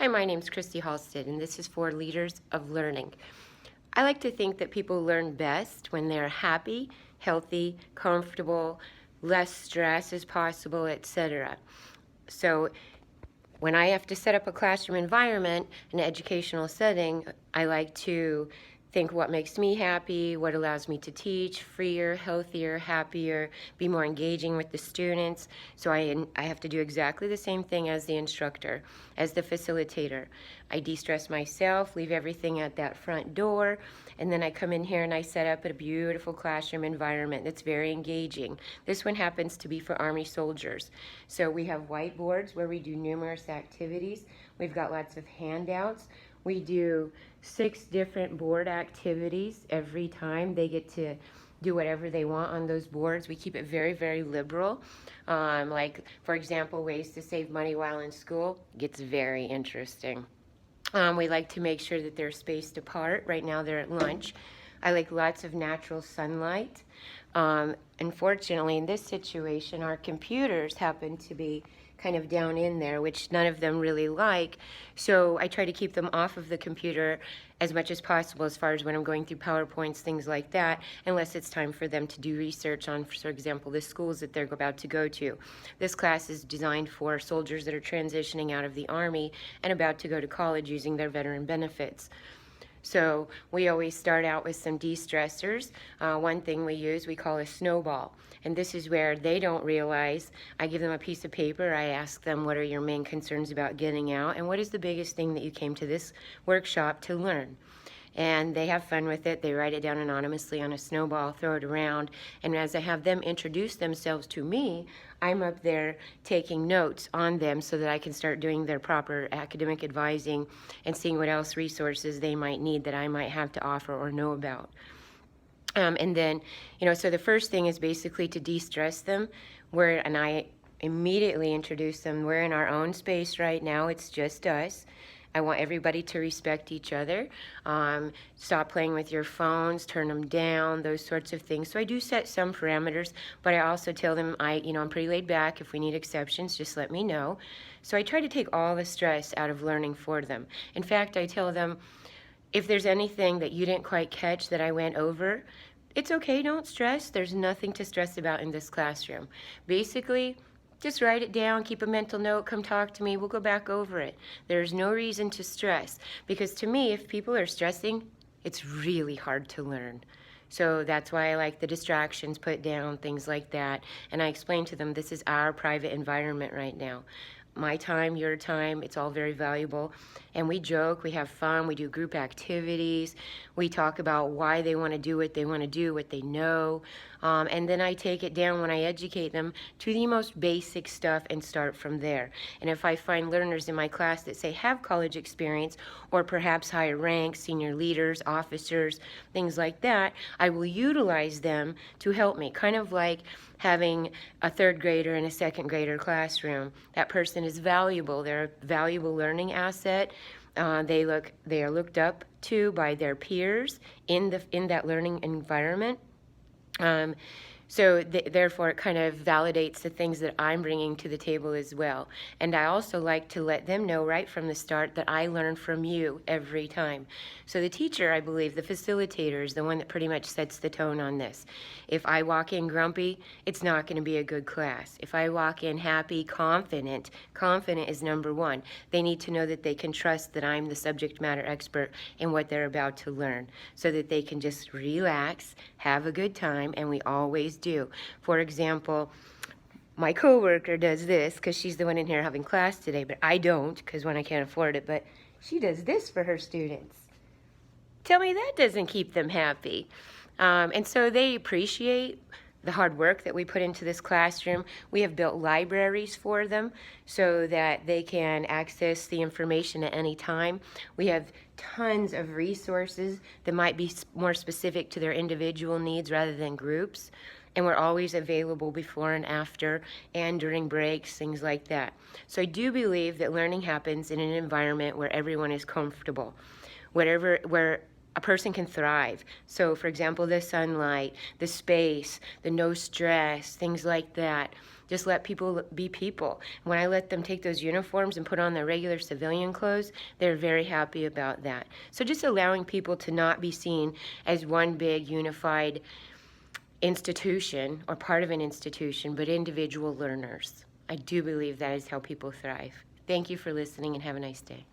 Hi, my name's Kristi Cole-Halstead, and this is for Leaders of Learning. I like to think that people learn best when they're happy, healthy, comfortable, less stress as possible, etc. So when I have to set up a classroom environment, an educational setting, I like to think what makes me happy, what allows me to teach, freer, healthier, happier, be more engaging with the students. So I have to do exactly the same thing as the instructor, as the facilitator. I de-stress myself, leave everything at that front door, and then I come in here and I set up a beautiful classroom environment that's very engaging. This one happens to be for Army soldiers. So we have whiteboards where we do numerous activities. We've got lots of handouts. We do 6 different board activities every time. They get to do whatever they want on those boards. We keep it very, very liberal. Like, for example, ways to save money while in school gets very interesting. We like to make sure that they're spaced apart. Right now they're at lunch. I like lots of natural sunlight. Unfortunately, in this situation, our computers happen to be kind of down in there, which none of them really like. So I try to keep them off of the computer as much as possible as far as when I'm going through PowerPoints, things like that, unless it's time for them to do research on, for example, the schools that they're about to go to. This class is designed for soldiers that are transitioning out of the Army and about to go to college using their veteran benefits. So we always start out with some de-stressors. One thing we use, we call a snowball. And this is where they don't realize. I give them a piece of paper. I ask them, what are your main concerns about getting out? And what is the biggest thing that you came to this workshop to learn? And they have fun with it. They write it down anonymously on a snowball, throw it around, and as I have them introduce themselves to me, I'm up there taking notes on them so that I can start doing their proper academic advising and seeing what else resources they might need that I might have to offer or know about. And then, so the first thing is basically to de-stress them, and I immediately introduce them. We're in our own space right now. It's just us. I want everybody to respect each other. Stop playing with your phones, turn them down, those sorts of things. So I do set some parameters, but I also tell them I'm pretty laid back. If we need exceptions, just let me know. So I try to take all the stress out of learning for them. In fact, I tell them, if there's anything that you didn't quite catch that I went over, it's okay, don't stress. There's nothing to stress about in this classroom. Basically, just write it down, keep a mental note, come talk to me, we'll go back over it. There's no reason to stress, because to me, if people are stressing, it's really hard to learn. So that's why I like the distractions put down, things like that, and I explain to them, this is our private environment right now. My time, your time, it's all very valuable. And we joke, we have fun, we do group activities, we talk about why they want to do what they want to do, what they know, and then I take it down when I educate them to the most basic stuff and start from there. And if I find learners in my class that say have college experience or perhaps higher ranks, senior leaders, officers, things like that, I will utilize them to help me, kind of like having a 3rd grader in a 2nd grader classroom. That person is valuable. They're a valuable learning asset. They are looked up to by their peers in that learning environment. So therefore, it kind of validates the things that I'm bringing to the table as well. And I also like to let them know right from the start that I learn from you every time. So the teacher, I believe, the facilitator, is the one that pretty much sets the tone on this. If I walk in grumpy, it's not going to be a good class. If I walk in happy, confident is number 1. They need to know that they can trust that I'm the subject matter expert in what they're about to learn, so that they can just relax, have a good time, and we always do. For example, my coworker does this because she's the one in here having class today, but I don't because when I can't afford it, but she does this for her students. Tell me that doesn't keep them happy. And so they appreciate the hard work that we put into this classroom. We have built libraries for them so that they can access the information at any time. We have tons of resources that might be more specific to their individual needs rather than groups. And we're always available before and after and during breaks, things like that. So I do believe that learning happens in an environment where everyone is comfortable, where a person can thrive. So for example, the sunlight, the space, the no stress, things like that. Just let people be people. When I let them take those uniforms and put on their regular civilian clothes, they're very happy about that. So just allowing people to not be seen as one big unified institution or part of an institution, but individual learners. I do believe that is how people thrive. Thank you for listening and have a nice day.